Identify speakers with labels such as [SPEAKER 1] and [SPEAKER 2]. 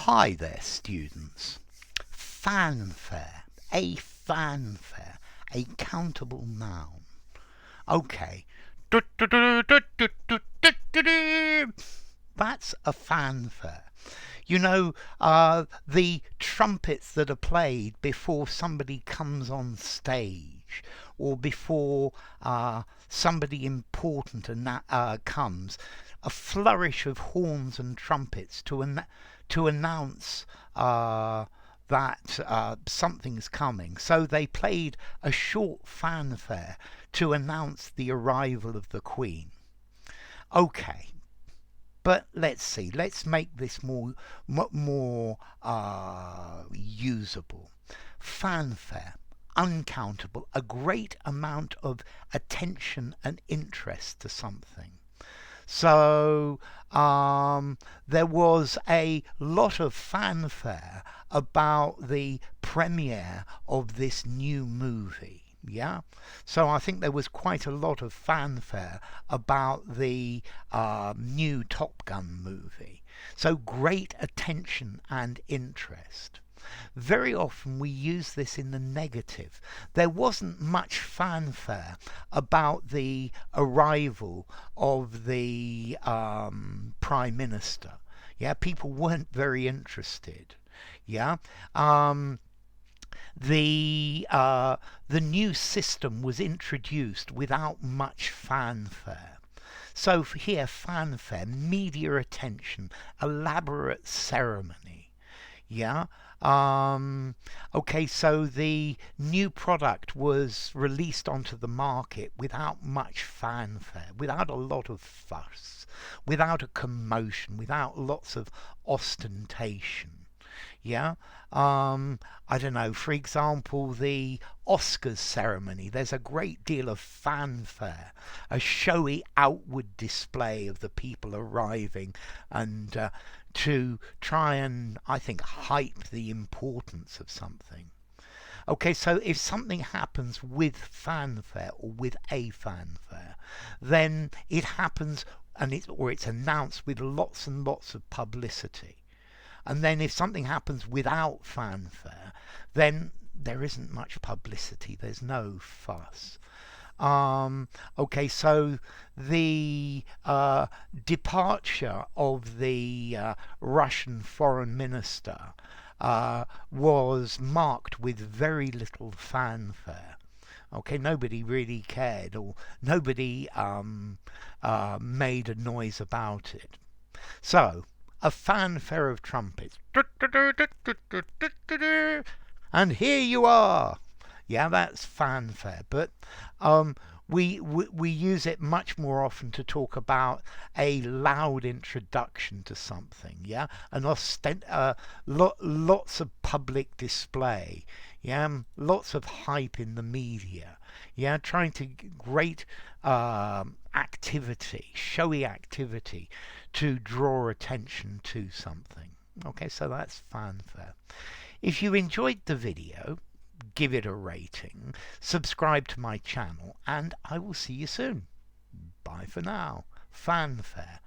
[SPEAKER 1] Hi there, students. Fanfare. A fanfare. A countable noun. Okay. That's a fanfare. You know, the trumpets that are played before somebody comes on stage or before somebody important comes. A flourish of horns and trumpets to announce that something's coming. So they played a short fanfare to announce the arrival of the Queen. Okay, but let's see. Let's make this more usable. Fanfare, uncountable, a great amount of attention and interest to something. So there was a lot of fanfare about the premiere of this new movie. Yeah, so I think there was quite a lot of fanfare about the new Top Gun movie. So great attention and interest. Very often we use this in the negative. There wasn't much fanfare about the arrival of the Prime Minister. Yeah, people weren't very interested. Yeah. The new system was introduced without much fanfare. So here, fanfare, media attention, elaborate ceremony. Yeah. Okay, so the new product was released onto the market without much fanfare, without a lot of fuss, without a commotion, without lots of ostentation. Yeah. I don't know, for example, the Oscars ceremony, there's a great deal of fanfare, a showy outward display of the people arriving and to try and, I think, hype the importance of something. Okay, so if something happens with fanfare or with a fanfare, then it happens or it's announced with lots and lots of publicity. And then if something happens without fanfare, then there isn't much publicity. There's no fuss. Okay, so the departure of the Russian foreign minister was marked with very little fanfare. Okay, nobody really cared, or nobody made a noise about it. So, a fanfare of trumpets. And here you are. Yeah, that's fanfare. But we use it much more often to talk about a loud introduction to something. Yeah, an lots of public display. Yeah, lots of hype in the media. Yeah, trying to great activity, showy activity to draw attention to something. Okay, so that's fanfare. If you enjoyed the video, give it a rating, subscribe to my channel, and I will see you soon. Bye for now. Fanfare.